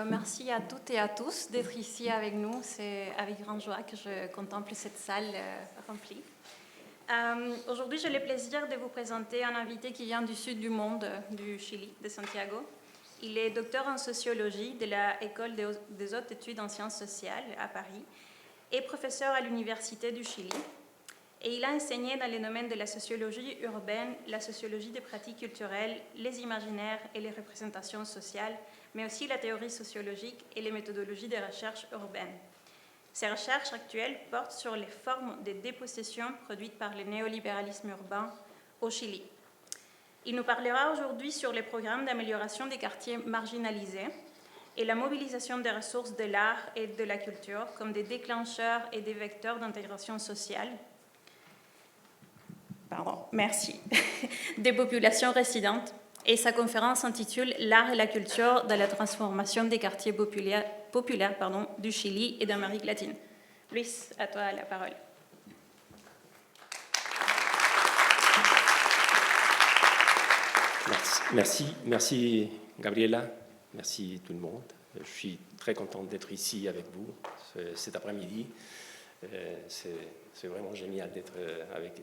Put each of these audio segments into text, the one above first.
Merci à toutes et à tous d'être ici avec nous. C'est avec grande joie que je contemple cette salle remplie. Aujourd'hui, j'ai le plaisir de vous présenter un invité qui vient du sud du monde, du Chili, de Santiago. Il est docteur en sociologie de l'École des hautes études en sciences sociales à Paris et professeur à l'Université du Chili. Et il a enseigné dans les domaines de la sociologie urbaine, la sociologie des pratiques culturelles, les imaginaires et les représentations sociales, mais aussi la théorie sociologique et les méthodologies de recherche urbaine. Ses recherches actuelles portent sur les formes de dépossession produites par le néolibéralisme urbain au Chili. Il nous parlera aujourd'hui sur les programmes d'amélioration des quartiers marginalisés et la mobilisation des ressources de l'art et de la culture comme des déclencheurs et des vecteurs d'intégration sociale. Des populations résidentes. Et sa conférence s'intitule « L'art et la culture dans la transformation des quartiers populaires du Chili et d'Amérique latine ». Luis, à toi la parole. Merci Gabriela, merci tout le monde. Je suis très content d'être ici avec vous cet après-midi. C'est vraiment génial d'être avec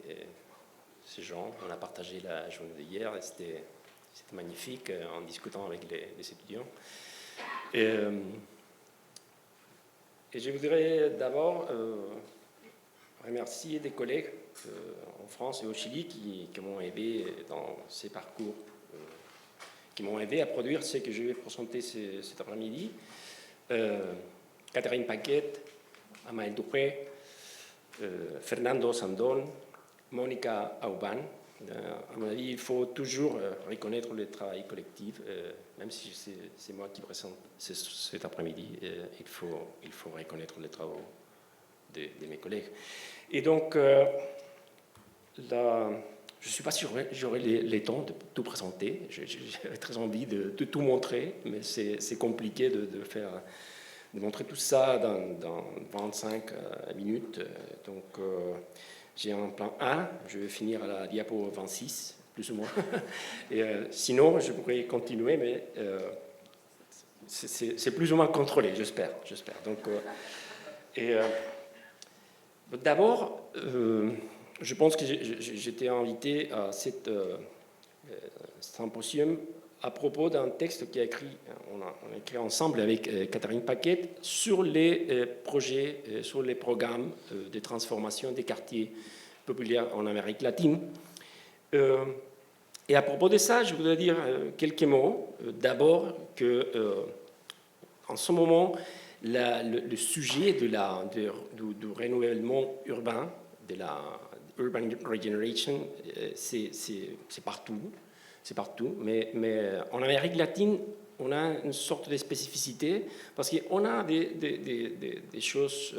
ces gens. On a partagé la journée d'hier et c'était magnifique en discutant avec les étudiants. Et je voudrais d'abord remercier des collègues en France et au Chili qui m'ont aidé dans ces parcours, qui m'ont aidé à produire ce que je vais présenter cet après-midi. Catherine Paquette, Amael Dupré, Fernando Sandón, Monica Auban. À mon avis, il faut toujours reconnaître le travail collectif, même si c'est moi qui présente cet après-midi, il faut reconnaître les travaux de mes collègues. Et donc, je ne suis pas sûr que j'aurai les temps de tout présenter. J'ai très envie de tout montrer, mais c'est compliqué de montrer tout ça dans 25 minutes. Donc, j'ai un plan A, je vais finir à la diapo 26, plus ou moins. Et, sinon, je pourrais continuer, mais c'est plus ou moins contrôlé, j'espère. Donc, d'abord, je pense que j'étais invité à cet symposium à propos d'un texte on a écrit ensemble avec Catherine Paquette sur les projets, sur les programmes de transformation des quartiers populaires en Amérique latine. Et à propos de ça, je voudrais dire quelques mots. D'abord en ce moment, le sujet du renouvellement urbain, de la urban regeneration, c'est partout. C'est partout, mais en Amérique latine, on a une sorte de spécificité parce qu'on a des choses,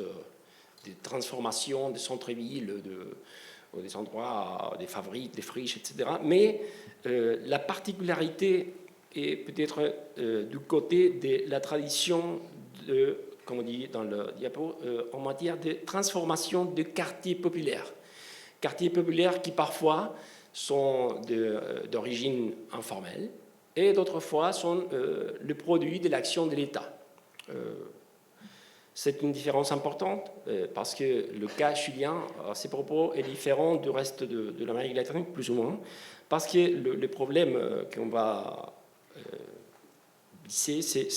des transformations des centres-villes, des endroits, des fabriques, des friches, etc. Mais la particularité est peut-être du côté de la tradition comme on dit dans le diapo, en matière de transformation de quartiers populaires. Quartiers populaires qui parfois sont d'origine informelle et d'autres fois sont le produit de l'action de l'État. C'est une différence importante parce que le cas chilien, à ces propos, est différent du reste de l'Amérique latine, plus ou moins, parce que le problème qu'on va lisser,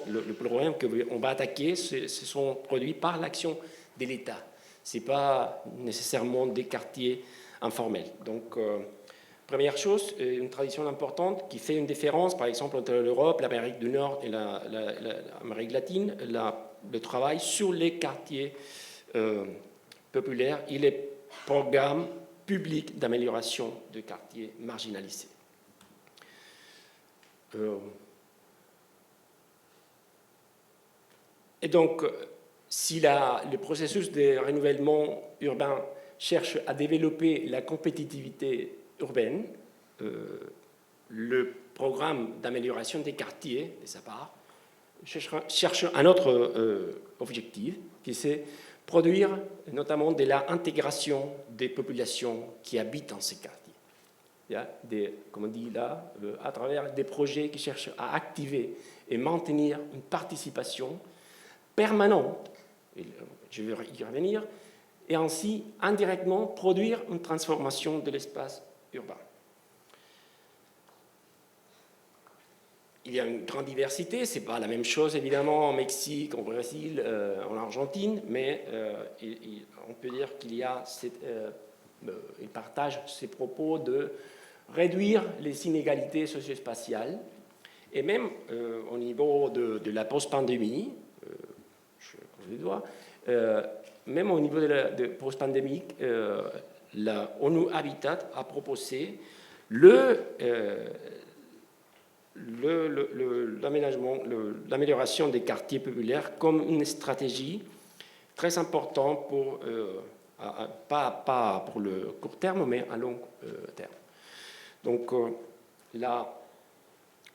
le problème qu'on va attaquer, ce sont produits par l'action de l'État. Ce n'est pas nécessairement des quartiers informels. Donc, première chose, une tradition importante qui fait une différence, par exemple, entre l'Europe, l'Amérique du Nord et l'Amérique latine, le travail sur les quartiers populaires et les programmes publics d'amélioration de quartiers marginalisés. Et donc, si le processus de renouvellement urbain cherche à développer la compétitivité urbaine, le programme d'amélioration des quartiers, de sa part, cherche un autre objectif, qui c'est produire notamment de l'intégration des populations qui habitent dans ces quartiers. comme on dit là, à travers des projets qui cherchent à activer et maintenir une participation permanente, et je vais y revenir, et ainsi indirectement produire une transformation de l'espace urbain. Il y a une grande diversité, ce n'est pas la même chose évidemment en Mexique, au Brésil, en Argentine, mais on peut dire qu'il y a il partage ses propos de réduire les inégalités socio-spatiales, et même au niveau de la post-pandémie, je croise les doigts, même au niveau de post-pandémique, la ONU Habitat a proposé l'amélioration des quartiers populaires comme une stratégie très importante pour, pas pour le court terme, mais à long terme. Donc là,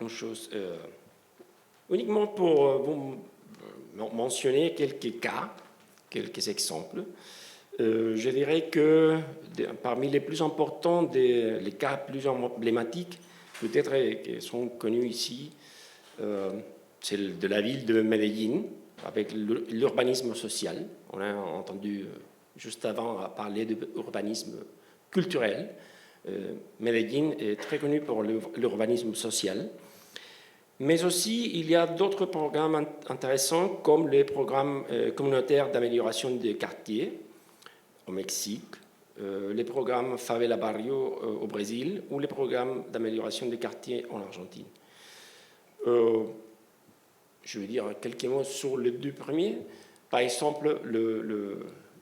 une chose, uniquement pour vous mentionner quelques cas, quelques exemples, je dirais que parmi les plus importants, les cas plus emblématiques, peut-être qui sont connus ici, c'est de la ville de Medellín, avec l'urbanisme social. On a entendu juste avant parler d'urbanisme culturel. Medellín est très connu pour l'urbanisme social. Mais aussi, il y a d'autres programmes intéressants, comme les programmes communautaires d'amélioration des quartiers au Mexique, les programmes Favela Barrio au Brésil ou les programmes d'amélioration des quartiers en Argentine. Je vais dire quelques mots sur les deux premiers. Par exemple,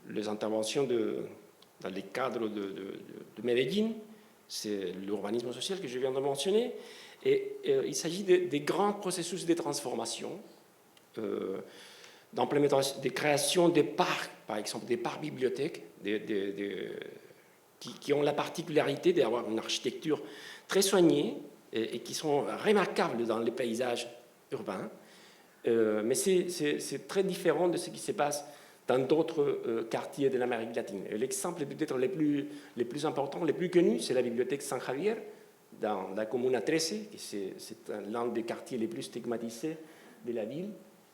les interventions dans les cadres de Medellín, c'est l'urbanisme social que je viens de mentionner, et il s'agit des grands processus de transformation, d'implémentation, de création des parcs, par exemple des parcs bibliothèques, qui ont la particularité d'avoir une architecture très soignée et qui sont remarquables dans les paysages urbains. Mais c'est très différent de ce qui se passe dans d'autres quartiers de l'Amérique latine. L'exemple peut-être les plus importants, les plus connus, c'est la bibliothèque San Javier, dans la Comuna 13, c'est l'un des quartiers les plus stigmatisés de la ville.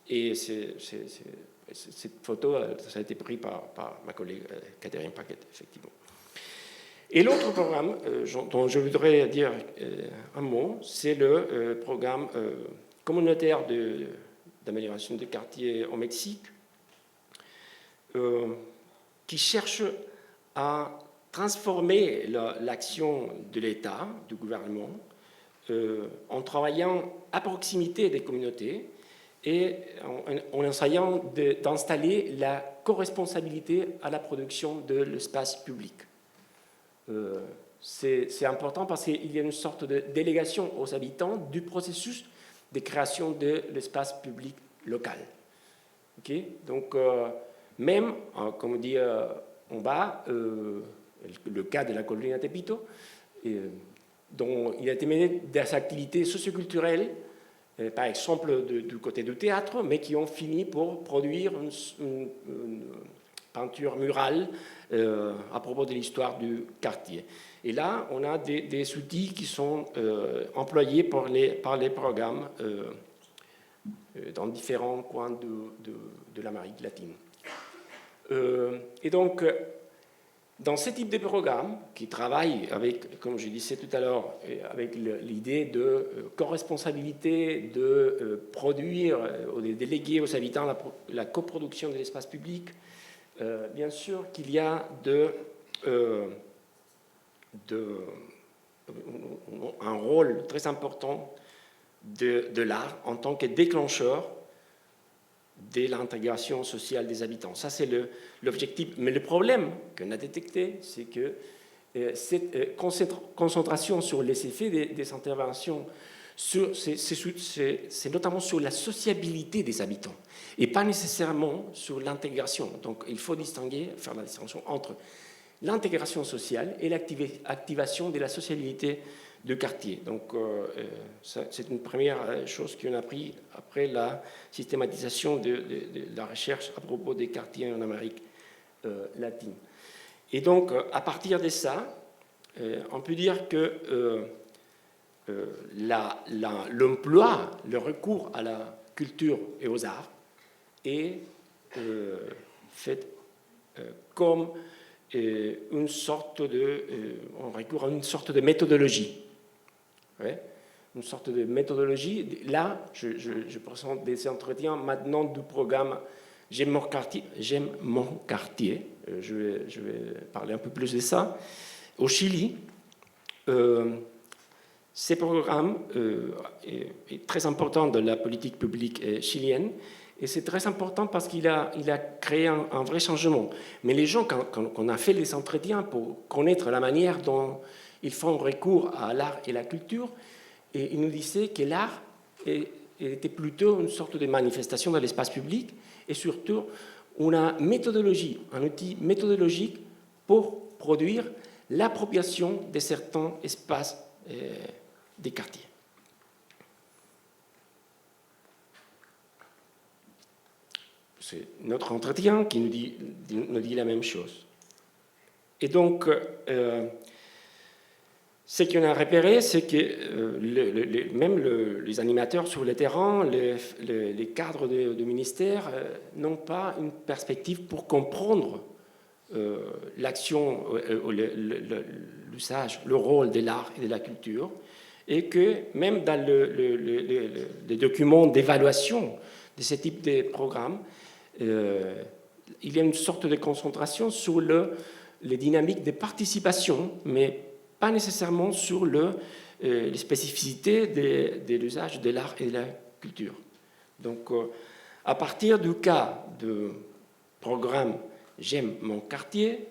Et cette photo, ça a été prise par ma collègue Catherine Paquette, effectivement. Et l'autre programme dont je voudrais dire un mot, c'est le programme communautaire d'amélioration des quartiers au Mexique, qui cherche à transformer l'action de l'État, du gouvernement, en travaillant à proximité des communautés et en essayant d'installer la co-responsabilité à la production de l'espace public. C'est important parce qu'il y a une sorte de délégation aux habitants du processus de création de l'espace public local. Okay? Donc, même, comme on dit en bas, le cas de la colonie Tepito, dont il a été mené des activités socioculturelles, par exemple du côté du théâtre, mais qui ont fini pour produire une peinture murale à propos de l'histoire du quartier. Et là, on a des outils qui sont employés par les programmes dans différents coins de l'Amérique latine. Et donc, dans ce type de programme, qui travaille avec, comme je disais tout à l'heure, avec l'idée de co-responsabilité, de produire ou de déléguer aux habitants la coproduction de l'espace public, bien sûr qu'il y a un rôle très important de l'art en tant que déclencheur de l'intégration sociale des habitants. Ça, c'est l'objectif. Mais le problème qu'on a détecté, c'est que cette concentration sur les effets des interventions, c'est notamment sur la sociabilité des habitants et pas nécessairement sur l'intégration. Donc, il faut faire la distinction entre l'intégration sociale et l'activation de la sociabilité de quartier. Donc, c'est une première chose qu'on a appris après la systématisation de la recherche à propos des quartiers en Amérique latine. Et donc, à partir de ça, on peut dire que l'emploi, le recours à la culture et aux arts est fait comme une sorte de, on recourt à une sorte de méthodologie. Ouais, une sorte de méthodologie. Là, je présente des entretiens maintenant du programme J'aime mon quartier. J'aime mon quartier. Je vais parler un peu plus de ça. Au Chili, ce programme est très important dans la politique publique chilienne. Et c'est très important parce qu'il a créé un vrai changement. Mais les gens, quand on a fait les entretiens pour connaître la manière dont ils font recours à l'art et la culture, et ils nous disaient que l'art était plutôt une sorte de manifestation dans l'espace public et surtout une méthodologie, un outil méthodologique pour produire l'appropriation de certains espaces des quartiers. C'est notre entretien qui nous dit la même chose. Et donc, ce qu'on a repéré, c'est que même les animateurs sur le terrain, les cadres de ministère n'ont pas une perspective pour comprendre l'action, l'usage, le rôle de l'art et de la culture, et que même dans les documents d'évaluation de ce type de programme, il y a une sorte de concentration sur les dynamiques de participation, mais pas nécessairement sur les spécificités de l'usage de l'art et de la culture. Donc, à partir du cas du programme J'aime mon quartier,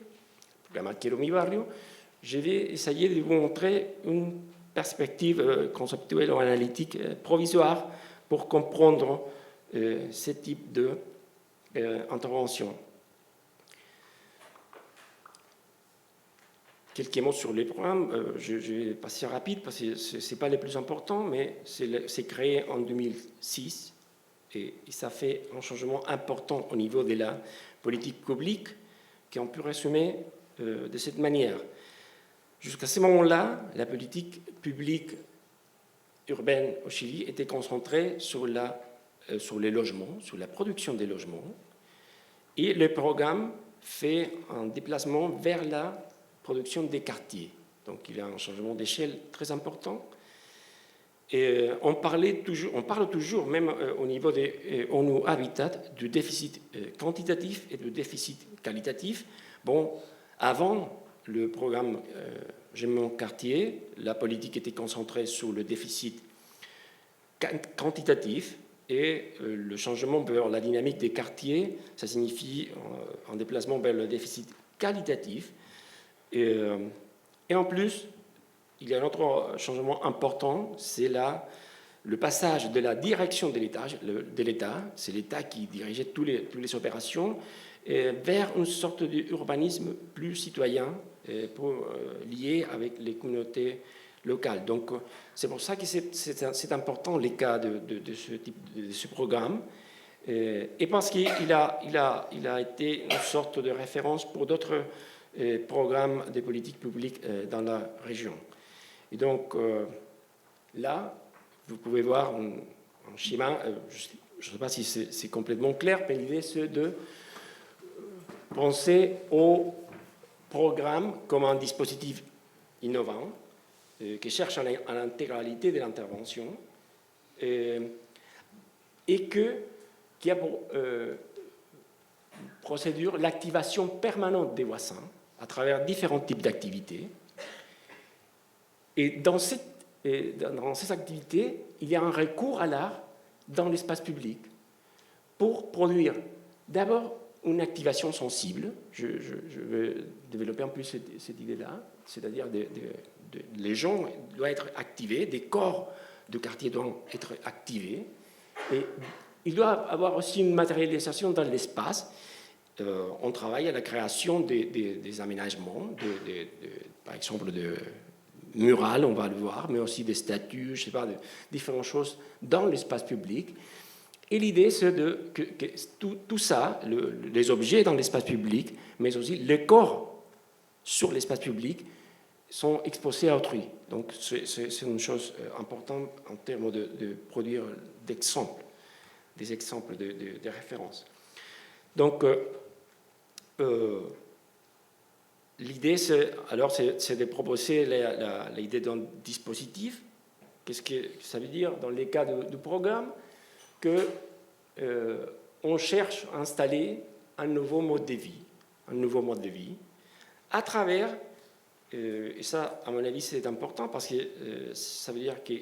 programme Quiero mi barrio, je vais essayer de vous montrer une perspective conceptuelle ou analytique provisoire pour comprendre ce type d'intervention. Quelques mots sur les programmes, je vais passer rapide parce que ce n'est pas les plus importants, mais c'est créé en 2006 et ça fait un changement important au niveau de la politique publique qu'on peut résumer de cette manière. Jusqu'à ce moment-là, la politique publique urbaine au Chili était concentrée sur les logements, sur la production des logements, et le programme fait un déplacement vers la production des quartiers. Donc il y a un changement d'échelle très important. Et on parle toujours, même au niveau des ONU Habitat, du déficit quantitatif et du déficit qualitatif. Bon, avant le programme J'aime mon quartier, la politique était concentrée sur le déficit quantitatif et le changement vers la dynamique des quartiers, ça signifie un déplacement vers le déficit qualitatif. Et en plus, il y a un autre changement important, c'est le passage de la direction de l'État, c'est l'État qui dirigeait toutes les opérations, vers une sorte d'urbanisme plus citoyen, lié avec les communautés locales. Donc, c'est pour ça que c'est important les cas de ce programme, et parce qu'il a été une sorte de référence pour d'autres programmes de politique publique dans la région. Et donc, là, vous pouvez voir un schéma, je ne sais pas si c'est complètement clair, mais l'idée, c'est de penser au programme comme un dispositif innovant qui cherche à l'intégralité de l'intervention et qui a pour procédure l'activation permanente des voisins à travers différents types d'activités. Et dans ces activités, il y a un recours à l'art dans l'espace public pour produire d'abord une activation sensible. Je vais développer un peu cette idée-là, c'est-à-dire les gens doivent être activés, des corps de quartier doivent être activés, et il doit avoir aussi une matérialisation dans l'espace. On travaille à la création des aménagements, par exemple de murales, on va le voir, mais aussi des statues, je sais pas, de différentes choses dans l'espace public. Et l'idée, c'est que tout ça, les objets dans l'espace public, mais aussi les corps sur l'espace public, sont exposés à autrui. Donc c'est une chose importante en termes de produire d'exemples, des exemples de référence. Donc l'idée, c'est de proposer l'idée d'un dispositif. Qu'est-ce que ça veut dire dans les cas du programme? On cherche à installer un nouveau mode de vie, à travers, et ça, à mon avis, c'est important parce que ça veut dire que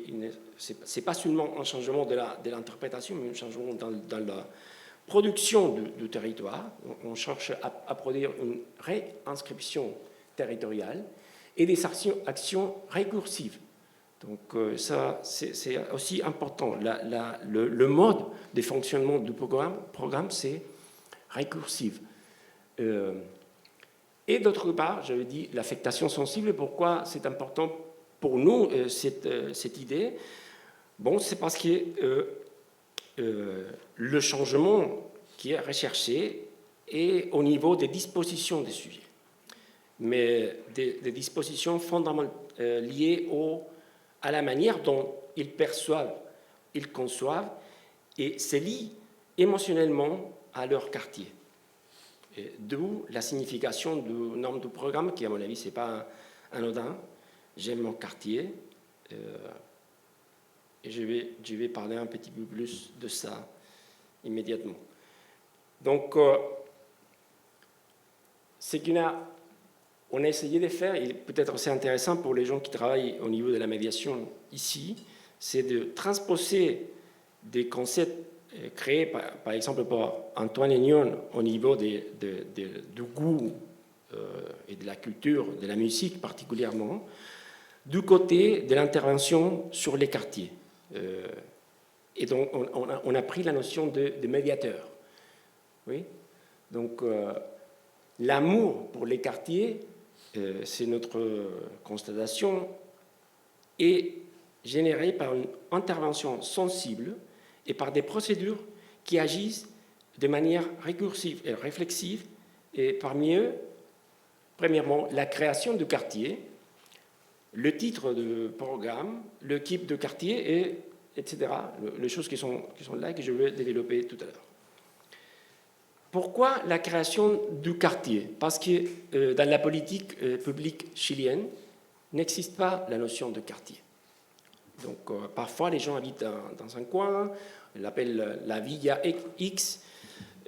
ce n'est pas seulement un changement de l'interprétation, mais un changement dans la production du territoire. On cherche à produire une réinscription territoriale et des actions récursives. Donc ça, c'est aussi important. Le mode de fonctionnement du programme c'est récursif. Et d'autre part, j'avais dit l'affectation sensible. Pourquoi c'est important pour nous, cette idée? Bon, c'est parce que le changement qui est recherché est au niveau des dispositions des sujets, mais des dispositions fondamentales liées à la manière dont ils perçoivent, ils conçoivent et se lient émotionnellement à leur quartier. D'où la signification du nom du programme, qui à mon avis, ce n'est pas anodin. J'aime mon quartier. Et je vais parler un petit peu plus de ça immédiatement. Donc, ce qu'on a essayé de faire, et peut-être c'est intéressant pour les gens qui travaillent au niveau de la médiation ici, c'est de transposer des concepts créés par exemple par Antoine Aignon au niveau du goût et de la culture, de la musique particulièrement, du côté de l'intervention sur les quartiers. Et donc on a pris la notion de médiateur. Oui. Donc l'amour pour les quartiers, c'est notre constatation, est généré par une intervention sensible et par des procédures qui agissent de manière récursive et réflexive. Et parmi eux, premièrement, la création du quartier, le titre du programme, l'équipe de quartier, etc. Les choses qui sont là et que je vais développer tout à l'heure. Pourquoi la création du quartier? Parce que dans la politique publique chilienne, n'existe pas la notion de quartier. Donc, parfois, les gens habitent dans un coin, ils l'appellent la Villa X,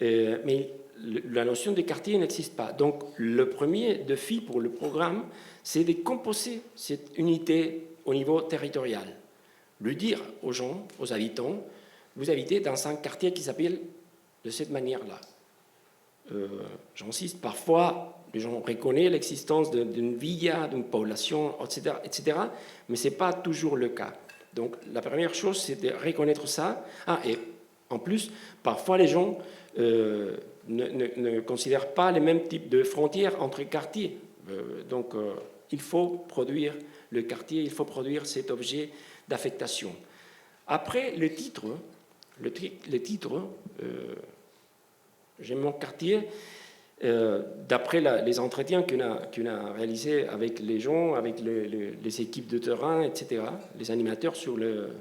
mais la notion de quartier n'existe pas. Donc, le premier défi pour le programme, c'est de composer cette unité au niveau territorial. Le dire aux gens, aux habitants, vous habitez dans un quartier qui s'appelle de cette manière-là. J'insiste, parfois, les gens reconnaissent l'existence d'une villa, d'une population, etc., mais ce n'est pas toujours le cas. Donc, la première chose, c'est de reconnaître ça. Et en plus, parfois, les gens ne considèrent pas les mêmes types de frontières entre quartiers. Donc, il faut produire le quartier, il faut produire cet objet d'affectation. Après, le titre, j'aime mon quartier, d'après les entretiens qu'on a réalisés avec les gens, avec les équipes de terrain, etc., les animateurs sur le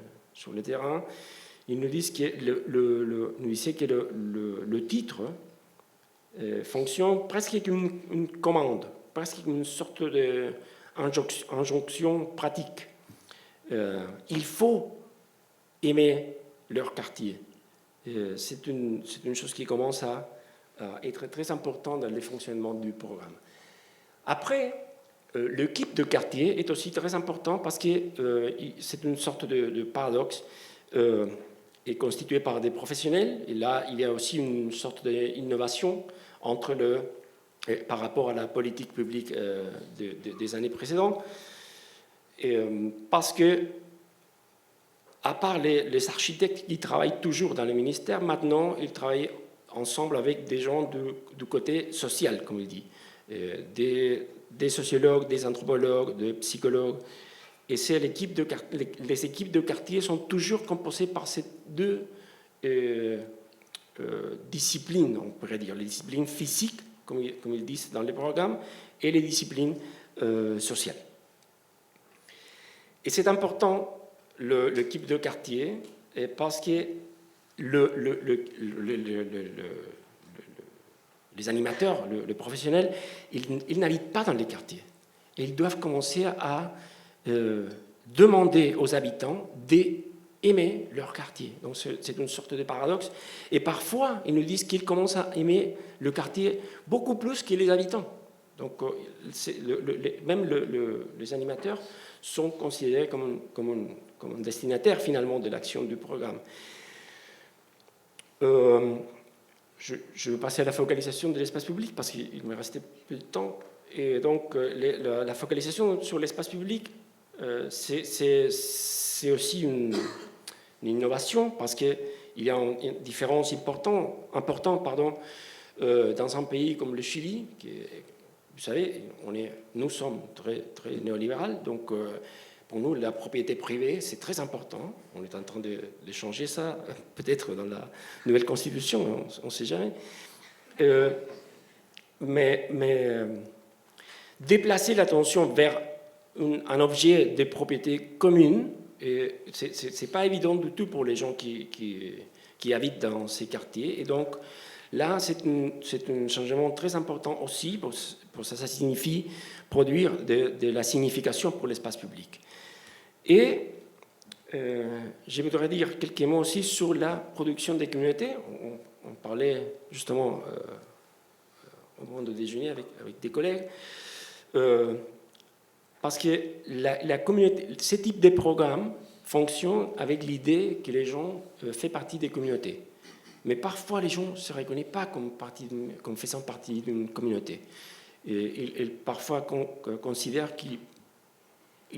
terrain, ils nous disent que le titre fonctionne presque comme une commande, presque comme une sorte d'injonction pratique. Il faut aimer leur quartier. C'est une chose qui commence à être très importante dans le fonctionnement du programme. Après, l'équipe de quartier est aussi très important parce que c'est une sorte de paradoxe. Est constitué par des professionnels. Et là, il y a aussi une sorte d'innovation par rapport à la politique publique des années précédentes. Parce que, à part les architectes qui travaillent toujours dans le ministère, maintenant, ils travaillent ensemble avec des gens du côté social, comme il dit, des sociologues, des anthropologues, des psychologues. Et c'est les équipes de quartier sont toujours composées par ces deux disciplines, on pourrait dire, les disciplines physiques, comme ils disent dans les programmes, et les disciplines sociales. Et c'est important, l'équipe de quartier, parce que les animateurs, les professionnels, ils n'habitent pas dans les quartiers. Et ils doivent commencer à demander aux habitants d'aimer leur quartier. Donc c'est une sorte de paradoxe. Et parfois, ils nous disent qu'ils commencent à aimer le quartier beaucoup plus que les habitants. Donc même les animateurs sont considérés comme un destinataire finalement de l'action du programme. Je vais passer à la focalisation de l'espace public parce qu'il me restait peu de temps. Et donc, la focalisation sur l'espace public, c'est aussi une innovation parce qu'il y a une différence importante dans un pays comme le Chili, qui est, vous savez, nous sommes très, très néolibéral, donc pour nous, la propriété privée, c'est très important. On est en train de changer ça, peut-être dans la nouvelle constitution, on ne sait jamais. Mais déplacer l'attention vers un objet de propriété commune, ce n'est pas évident du tout pour les gens qui habitent dans ces quartiers. Et donc, là, c'est un changement très important aussi. Pour ça signifie produire de la signification pour l'espace public. Et je voudrais dire quelques mots aussi sur la production des communautés. On parlait justement au moment de déjeuner avec des collègues. Parce que la communauté, ce type de programme fonctionne avec l'idée que les gens font partie des communautés. Mais parfois, les gens ne se reconnaissent pas comme faisant partie d'une communauté. Et parfois considèrent qu'il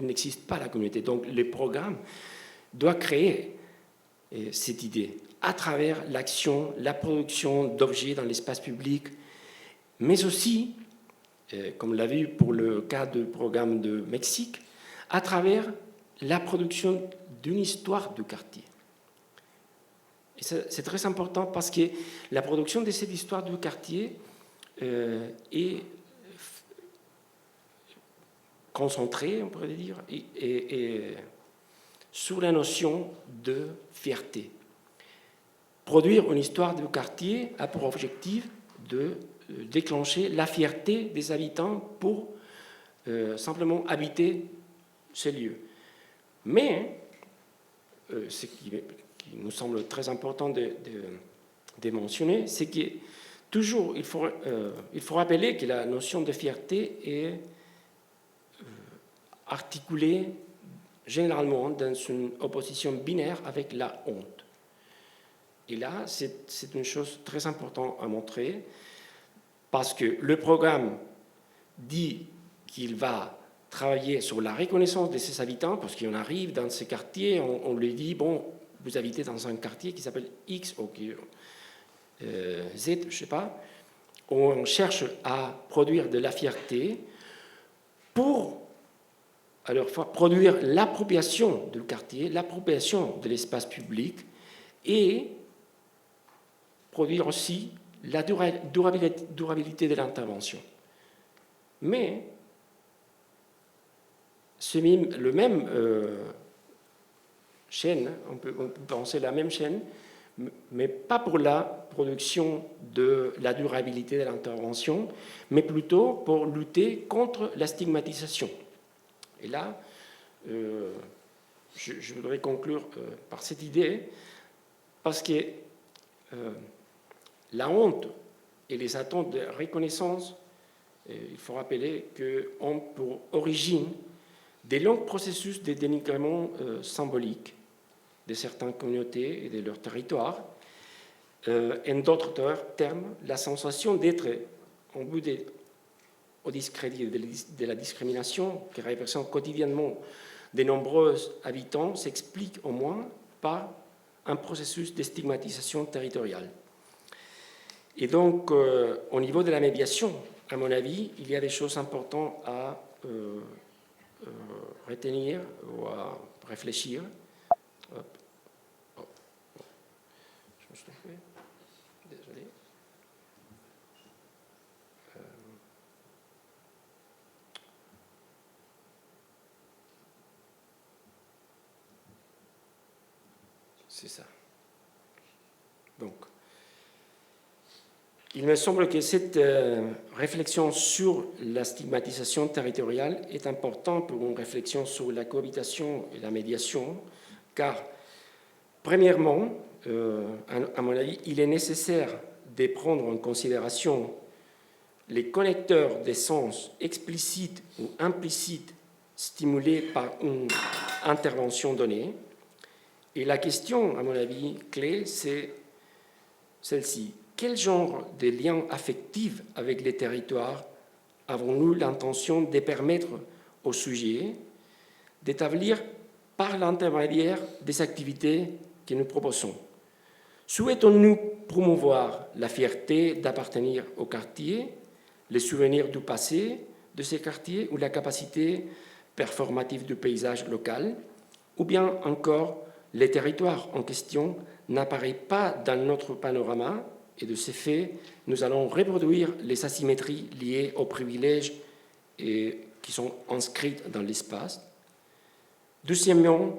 n'existe pas la communauté. Donc, le programme doit créer cette idée à travers l'action, la production d'objets dans l'espace public, mais aussi, comme l'a vu pour le cas du programme de Mexique, à travers la production d'une histoire du quartier. Et c'est très important parce que la production de cette histoire du quartier est concentrée, on pourrait dire, et sur la notion de fierté. Produire une histoire du quartier a pour objectif de déclencher la fierté des habitants pour simplement habiter ces lieux. Mais ce qui nous semble très important de mentionner, c'est que toujours il faut rappeler que la notion de fierté est articulée généralement dans une opposition binaire avec la honte. Et là, c'est une chose très importante à montrer, parce que le programme dit qu'il va travailler sur la reconnaissance de ses habitants, parce qu'on arrive dans ces quartiers, on lui dit, bon, vous habitez dans un quartier qui s'appelle X ou Z, je ne sais pas, on cherche à produire de la fierté pour, à leur fois, produire l'appropriation du quartier, l'appropriation de l'espace public et produire aussi la durabilité de l'intervention. Mais le même chaîne, on peut penser la même chaîne, mais pas pour la production de la durabilité de l'intervention, mais plutôt pour lutter contre la stigmatisation. Et là, je voudrais conclure par cette idée, parce que la honte et les attentes de reconnaissance, il faut rappeler qu'ont pour origine des longs processus de dénigrement symbolique de certaines communautés et de leur territoire. En d'autres termes, la sensation d'être en bout au discrédit de la discrimination que représente quotidiennement de nombreux habitants s'explique au moins par un processus de stigmatisation territoriale. Et donc, au niveau de la médiation, à mon avis, il y a des choses importantes à retenir ou à réfléchir. Hop. Oh. Je me suis trompé. Désolé. C'est ça. Donc, il me semble que cette réflexion sur la stigmatisation territoriale est importante pour une réflexion sur la cohabitation et la médiation, car, premièrement, à mon avis, il est nécessaire de prendre en considération les connecteurs des sens explicites ou implicites stimulés par une intervention donnée. Et la question, à mon avis, clé, c'est celle-ci. Quel genre de liens affectifs avec les territoires avons-nous l'intention de permettre aux sujets d'établir par l'intermédiaire des activités que nous proposons? Souhaitons-nous promouvoir la fierté d'appartenir au quartier, les souvenirs du passé de ces quartiers ou la capacité performative du paysage local, ou bien encore les territoires en question n'apparaissent pas dans notre panorama et de ces faits, nous allons reproduire les asymétries liées aux privilèges et qui sont inscrites dans l'espace. Deuxièmement,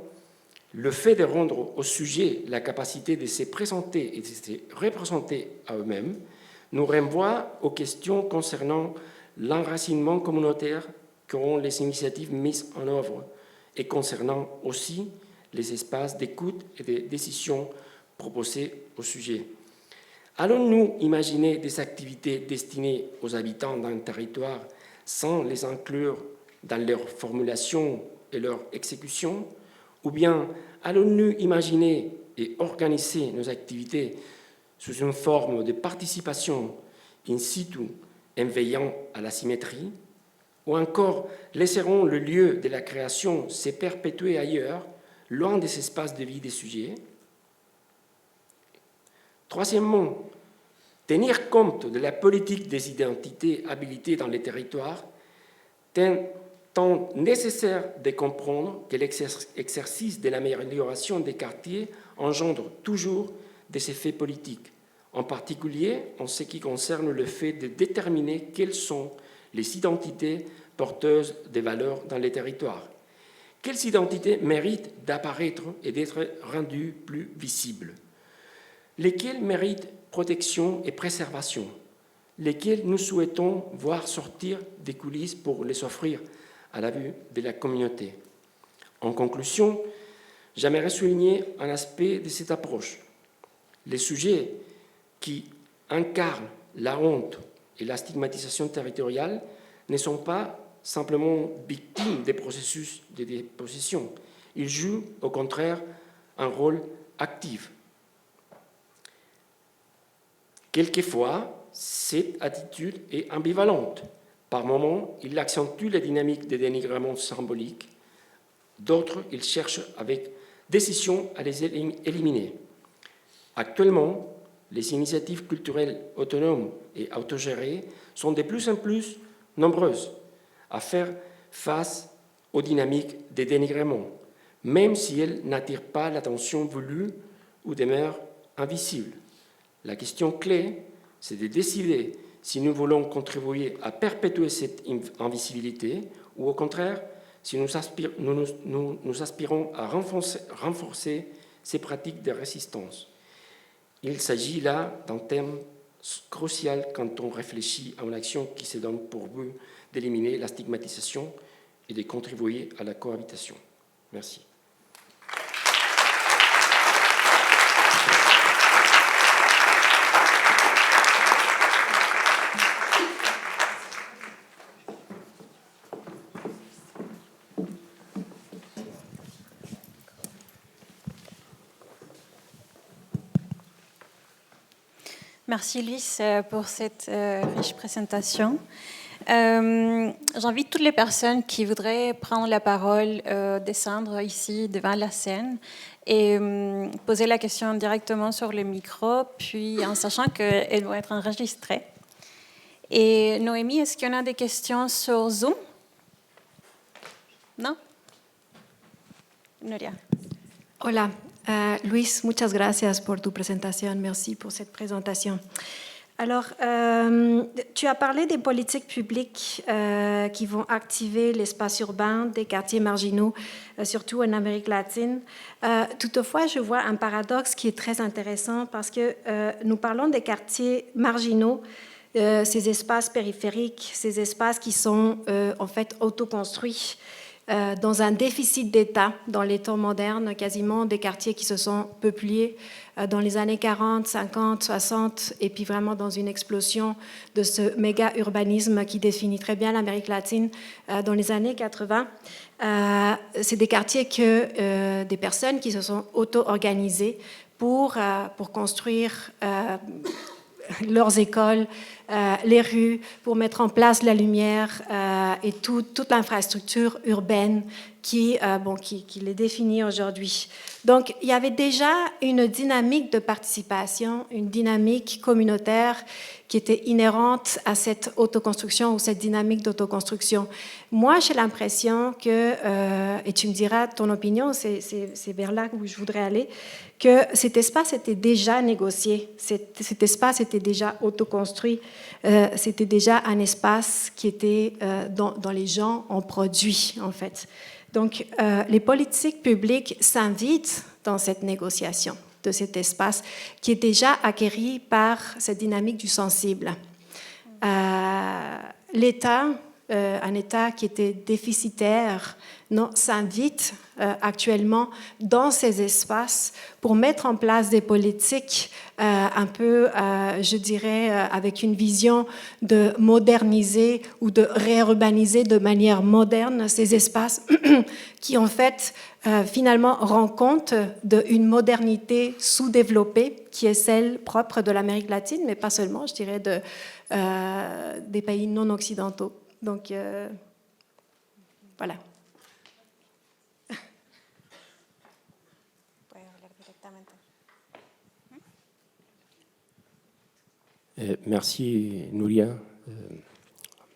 le fait de rendre aux sujets la capacité de se présenter et de se représenter à eux-mêmes nous renvoie aux questions concernant l'enracinement communautaire qu'auront les initiatives mises en œuvre et concernant aussi les espaces d'écoute et de décision proposés au sujet. Allons-nous imaginer des activités destinées aux habitants d'un territoire sans les inclure dans leur formulation et leur exécution? Ou bien allons-nous imaginer et organiser nos activités sous une forme de participation in situ en veillant à la symétrie? Ou encore laisserons le lieu de la création se perpétuer ailleurs, loin des espaces de vie des sujets? Troisièmement, tenir compte de la politique des identités habilitées dans les territoires, tant nécessaire de comprendre que l'exercice de l'amélioration des quartiers engendre toujours des effets politiques, en particulier en ce qui concerne le fait de déterminer quelles sont les identités porteuses des valeurs dans les territoires. Quelles identités méritent d'apparaître et d'être rendues plus visibles? Lesquelles méritent protection et préservation? Lesquelles nous souhaitons voir sortir des coulisses pour les offrir à la vue de la communauté? En conclusion, j'aimerais souligner un aspect de cette approche. Les sujets qui incarnent la honte et la stigmatisation territoriale ne sont pas simplement victimes des processus de dépossession. Ils jouent au contraire un rôle actif. Quelquefois, cette attitude est ambivalente. Par moments, il accentue la dynamique des dénigrements symboliques. D'autres, il cherche avec décision à les éliminer. Actuellement, les initiatives culturelles autonomes et autogérées sont de plus en plus nombreuses à faire face aux dynamiques des dénigrements, même si elles n'attirent pas l'attention voulue ou demeurent invisibles. La question clé, c'est de décider si nous voulons contribuer à perpétuer cette invisibilité ou au contraire, si nous aspirons à renforcer ces pratiques de résistance. Il s'agit là d'un thème crucial quand on réfléchit à une action qui se donne pour but d'éliminer la stigmatisation et de contribuer à la cohabitation. Merci. Merci Luis pour cette riche présentation. J'invite toutes les personnes qui voudraient prendre la parole, descendre ici devant la scène et poser la question directement sur le micro, puis en sachant qu'elles vont être enregistrées. Et Noémie, est-ce qu'il y en a des questions sur Zoom? Non? Nuria. Hola, Luis, muchas gracias por tu presentación. Merci pour cette présentation. Alors, tu as parlé des politiques publiques qui vont activer l'espace urbain des quartiers marginaux, surtout en Amérique latine. Toutefois, je vois un paradoxe qui est très intéressant parce que nous parlons des quartiers marginaux, ces espaces périphériques, ces espaces qui sont en fait autoconstruits dans un déficit d'État dans les temps modernes, quasiment des quartiers qui se sont peuplés dans les années 40, 50, 60, et puis vraiment dans une explosion de ce méga-urbanisme qui définit très bien l'Amérique latine dans les années 80. C'est des quartiers que des personnes qui se sont auto-organisées pour construire leurs écoles, les rues, pour mettre en place la lumière et toute l'infrastructure urbaine qui les définit aujourd'hui. Donc, il y avait déjà une dynamique de participation, une dynamique communautaire qui était inhérente à cette autoconstruction ou cette dynamique d'autoconstruction. Moi, j'ai l'impression que, et tu me diras ton opinion, c'est vers là où je voudrais aller, que cet espace était déjà négocié, cet espace était déjà autoconstruit, c'était déjà un espace qui était dont les gens ont produit, en fait. Donc, les politiques publiques s'invitent dans cette négociation de cet espace qui est déjà acquéri par cette dynamique du sensible. L'État, un État qui était déficitaire, s'invite actuellement dans ces espaces pour mettre en place des politiques un peu, je dirais, avec une vision de moderniser ou de réurbaniser de manière moderne ces espaces qui, en fait, finalement rend compte d'une modernité sous-développée qui est celle propre de l'Amérique latine, mais pas seulement, je dirais, des pays non occidentaux. Donc, voilà. Merci, Nouria,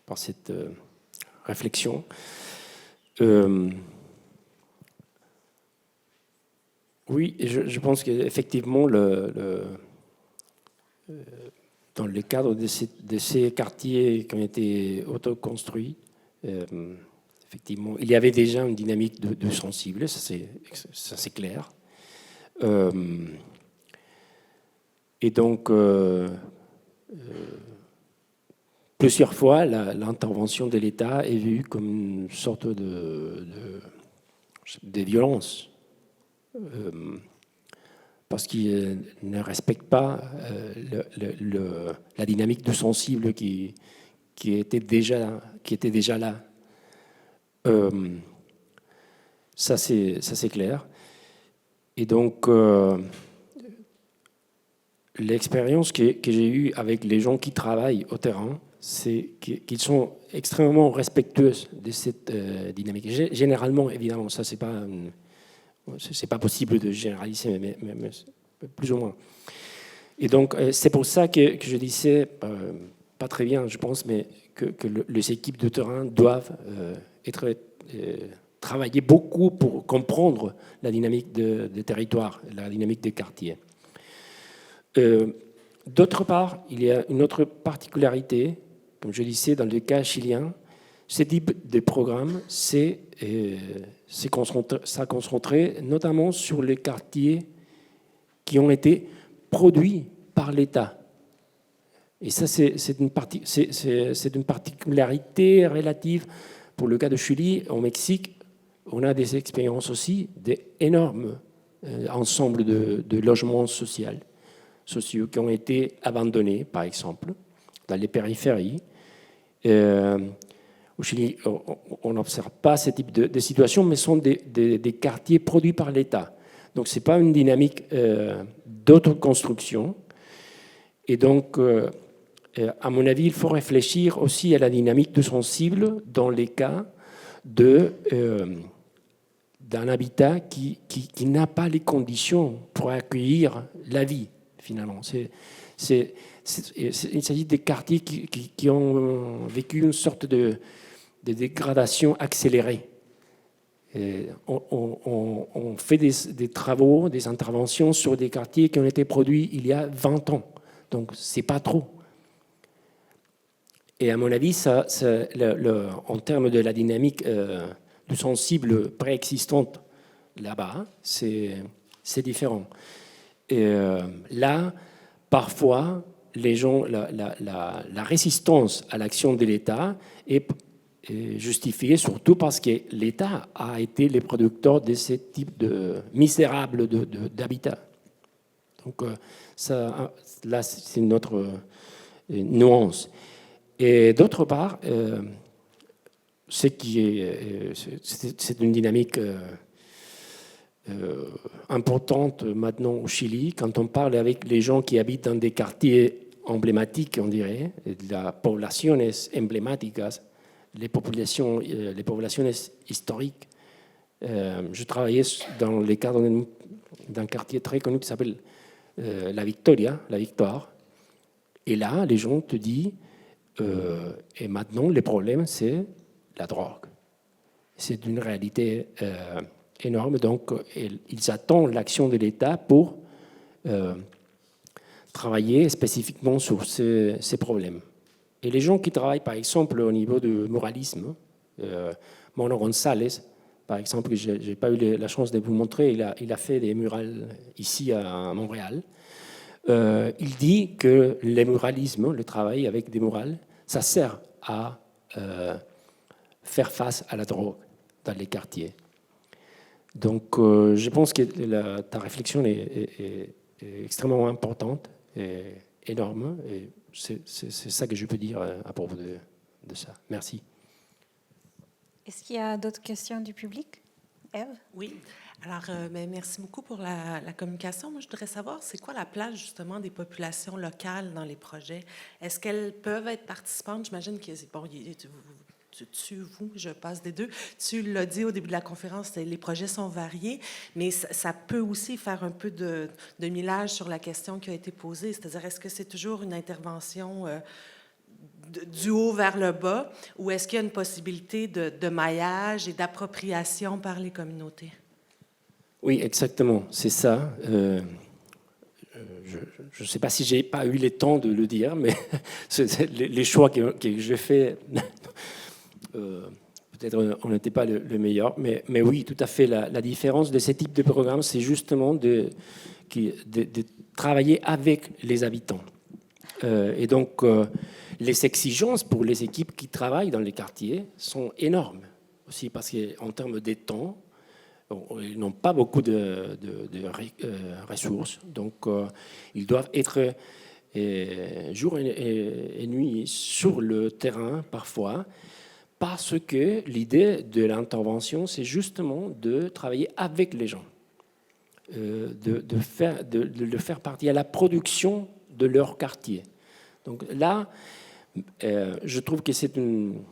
pour cette réflexion. Oui, je pense qu'effectivement, dans le cadre de ces quartiers qui ont été autoconstruits, effectivement, il y avait déjà une dynamique de sensible, ça c'est clair. Et donc, plusieurs fois, l'intervention de l'État est vue comme une sorte de violence, parce qu'il ne respecte pas la dynamique du sensible qui était déjà là. Ça c'est clair. Et donc, l'expérience que j'ai eue avec les gens qui travaillent au terrain, c'est qu'ils sont extrêmement respectueux de cette dynamique. Généralement, évidemment, ça c'est pas possible de généraliser, mais plus ou moins. Et donc, c'est pour ça que je disais, pas très bien, je pense, mais que les équipes de terrain doivent travailler beaucoup pour comprendre la dynamique des territoires, la dynamique des quartiers. D'autre part, il y a une autre particularité, comme je disais, dans le cas chilien, ce type de programme, ça concentré notamment sur les quartiers qui ont été produits par l'État. Et ça, c'est une particularité relative. Pour le cas de Chili, au Mexique, on a des expériences aussi d'énormes ensembles de logements sociaux qui ont été abandonnés, par exemple, dans les périphéries. Au Chili, on n'observe pas ce type de situation, mais ce sont des quartiers produits par l'État. Donc, ce n'est pas une dynamique d'autoconstruction. Et donc, à mon avis, il faut réfléchir aussi à la dynamique de sensible dans les cas d'un habitat qui n'a pas les conditions pour accueillir la vie, finalement. Il s'agit des quartiers qui ont vécu une sorte de dégradation accélérée. On fait des travaux, des interventions sur des quartiers qui ont été produits il y a 20 ans. Donc, ce n'est pas trop. Et à mon avis, en termes de la dynamique du sensible préexistante là-bas, c'est différent. Et là, parfois, les gens, la résistance à l'action de l'État est justifiée surtout parce que l'État a été le producteur de ce type de misérable d'habitat. Donc là, c'est une autre nuance. Et d'autre part, c'est une dynamique importante maintenant au Chili. Quand on parle avec les gens qui habitent dans des quartiers emblématiques, on dirait, las poblaciones emblemáticas, les populations historiques. Je travaillais dans le cadre d'un quartier très connu qui s'appelle La Victoria, la Victoire. Et là, les gens te disent, et maintenant, le problème, c'est la drogue. C'est une réalité énorme. Donc, ils attendent l'action de l'État pour travailler spécifiquement sur ces problèmes. Et les gens qui travaillent, par exemple, au niveau du moralisme, Mono González, par exemple, je n'ai pas eu la chance de vous montrer, il a fait des murales ici à Montréal. Il dit que le muralisme, le travail avec des murales, ça sert à faire face à la drogue dans les quartiers. Donc, je pense que ta réflexion est extrêmement importante et énorme. Et c'est ça que je peux dire à propos de ça. Merci. Est-ce qu'il y a d'autres questions du public? Ève? Oui. Alors, merci beaucoup pour la communication. Moi, je voudrais savoir, c'est quoi la place, justement, des populations locales dans les projets? Est-ce qu'elles peuvent être participantes? J'imagine que, bon, je passe des deux. Tu l'as dit au début de la conférence, les projets sont variés, mais ça peut aussi faire un peu de millage sur la question qui a été posée. C'est-à-dire, est-ce que c'est toujours une intervention du haut vers le bas, ou est-ce qu'il y a une possibilité de maillage et d'appropriation par les communautés? Oui, exactement, c'est ça. Je ne sais pas si je n'ai pas eu le temps de le dire, mais les choix que j'ai faits, peut-être on n'était pas le meilleur, mais oui, tout à fait. La différence de ce type de programme, c'est justement de travailler avec les habitants. Et donc, les exigences pour les équipes qui travaillent dans les quartiers sont énormes aussi, parce qu'en termes de temps, ils n'ont pas beaucoup de ressources. Donc, ils doivent être jour et nuit sur le terrain parfois, parce que l'idée de l'intervention, c'est justement de travailler avec les gens, de le faire partie à la production de leur quartier. Donc là, je trouve que c'est une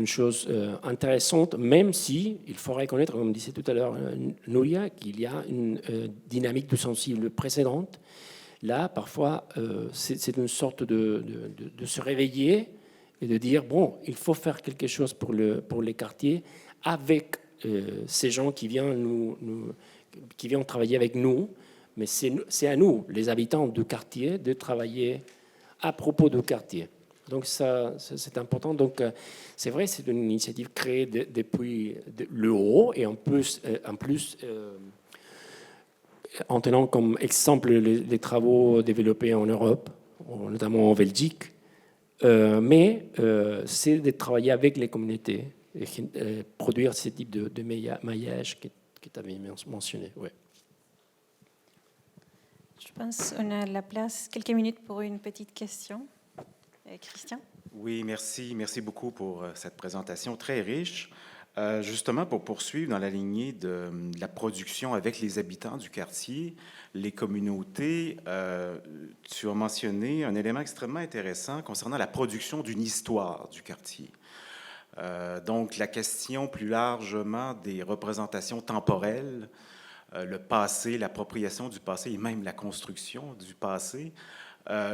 chose intéressante, même si il faut reconnaître, comme disait tout à l'heure Nouria, qu'il y a une dynamique du sensible précédente. Là, parfois, c'est une sorte de se réveiller et de dire, bon, il faut faire quelque chose pour les quartiers avec ces gens qui viennent travailler avec nous, mais c'est à nous, les habitants du quartier, de travailler à propos du quartier. Donc ça, c'est important. Donc c'est vrai, c'est une initiative créée depuis le haut et en plus en tenant comme exemple les travaux développés en Europe, notamment en Belgique. Mais c'est de travailler avec les communautés et produire ce type de maillage que tu avais mentionné. Ouais. Je pense qu'on a la place, quelques minutes pour une petite question. Christian? Oui, merci. Merci beaucoup pour cette présentation très riche. Justement, pour poursuivre dans la lignée de la production avec les habitants du quartier, les communautés, tu as mentionné un élément extrêmement intéressant concernant la production d'une histoire du quartier. Donc, la question plus largement des représentations temporelles, le passé, l'appropriation du passé et même la construction du passé.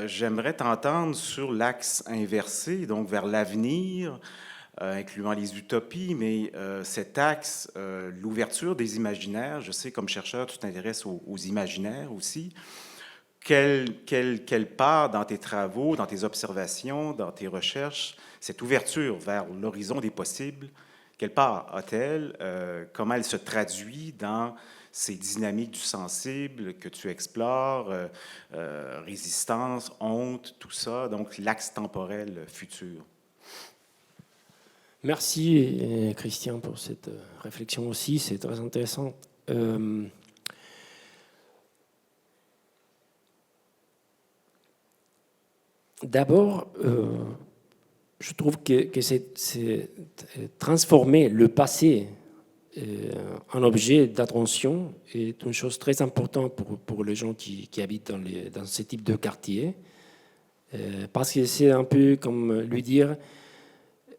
J'aimerais t'entendre sur l'axe inversé, donc vers l'avenir, incluant les utopies, mais cet axe, l'ouverture des imaginaires, je sais comme chercheur, tu t'intéresses aux imaginaires aussi. quelle part dans tes travaux, dans tes observations, dans tes recherches, cette ouverture vers l'horizon des possibles, quelle part a-t-elle? Comment elle se traduit dans ces dynamiques du sensible que tu explores, résistance, honte, tout ça, donc l'axe temporel futur? Merci, Christian, pour cette réflexion aussi. C'est très intéressant. D'abord, je trouve que c'est transformer le passé en objet d'attention est une chose très importante pour les gens qui habitent dans ce type de quartier. Parce que c'est un peu comme lui dire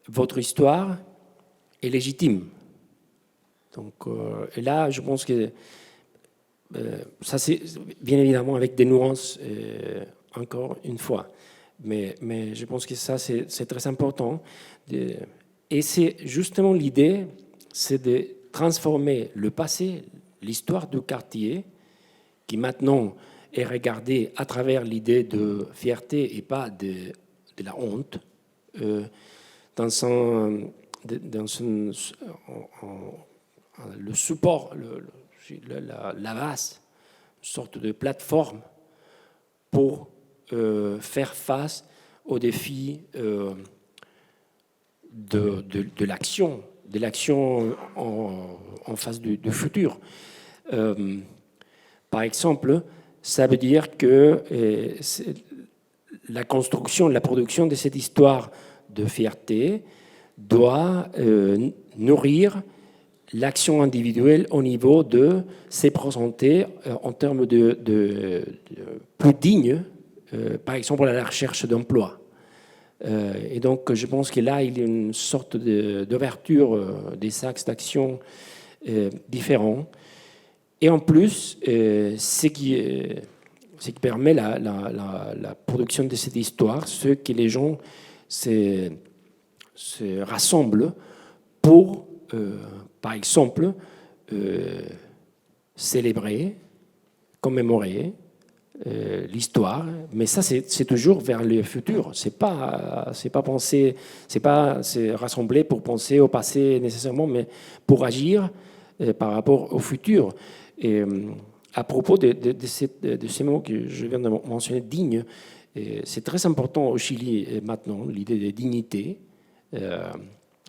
votre histoire est légitime. Donc, et là, je pense que ça, c'est bien évidemment avec des nuances, encore une fois. Mais je pense que ça, c'est très important. Et c'est justement l'idée, c'est de transformer le passé, l'histoire du quartier, qui maintenant est regardée à travers l'idée de fierté et pas de la honte, dans le support, la base, une sorte de plateforme pour faire face aux défis de l'action, en face du futur. Par exemple, ça veut dire que la construction, la production de cette histoire de fierté doit nourrir l'action individuelle au niveau de se présenter en termes de plus digne, par exemple à la recherche d'emploi. Et donc je pense que là, il y a une sorte d'ouverture des axes d'action différents. Et en plus, ce qui permet la production de cette histoire, c'est que les gens se rassemblent pour, par exemple, célébrer, commémorer l'histoire, mais ça c'est toujours vers le futur. C'est pas penser, c'est pas se rassembler pour penser au passé nécessairement, mais pour agir par rapport au futur. Et à propos de ces mots que je viens de mentionner, digne, c'est très important au Chili maintenant, l'idée de dignité.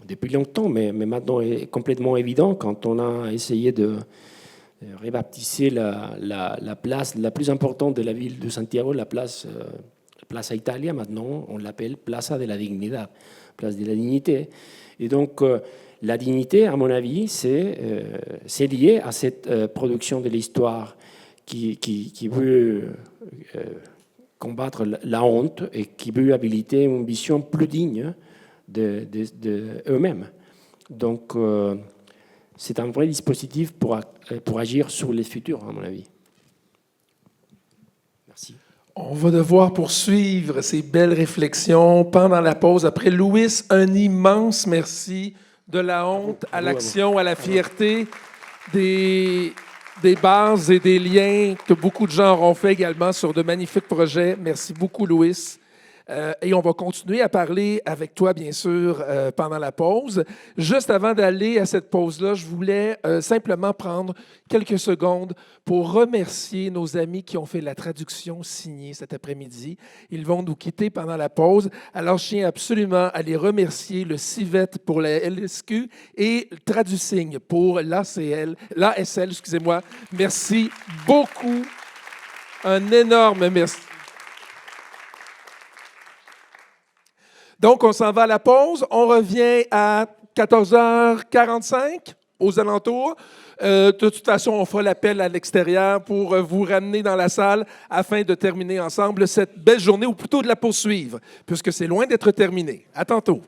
Depuis longtemps, mais maintenant est complètement évident quand on a essayé de rebaptiser la place la plus importante de la ville de Santiago, la place Plaza Italia. Maintenant, on l'appelle Plaza de la Dignidad, place de la dignité. Et donc, la dignité, à mon avis, c'est lié à cette production de l'histoire qui veut combattre la honte et qui veut habiliter une vision plus digne d'eux-mêmes. Donc, c'est un vrai dispositif pour agir sur les futurs, à mon avis. Merci. On va devoir poursuivre ces belles réflexions pendant la pause. Après Louis, un immense merci de la honte à l'action, à la fierté, des bases et des liens que beaucoup de gens auront fait également sur de magnifiques projets. Merci beaucoup, Louis. Et on va continuer à parler avec toi, bien sûr, pendant la pause. Juste avant d'aller à cette pause-là, je voulais simplement prendre quelques secondes pour remercier nos amis qui ont fait la traduction signée cet après-midi. Ils vont nous quitter pendant la pause. Alors, je tiens absolument à les remercier, le CIVET pour la LSQ et Tradusigne pour l'ASL, excusez-moi. Merci beaucoup. Un énorme merci. Donc, on s'en va à la pause. On revient à 14h45 aux alentours. De toute façon, on fera l'appel à l'extérieur pour vous ramener dans la salle afin de terminer ensemble cette belle journée, ou plutôt de la poursuivre, puisque c'est loin d'être terminé. À tantôt.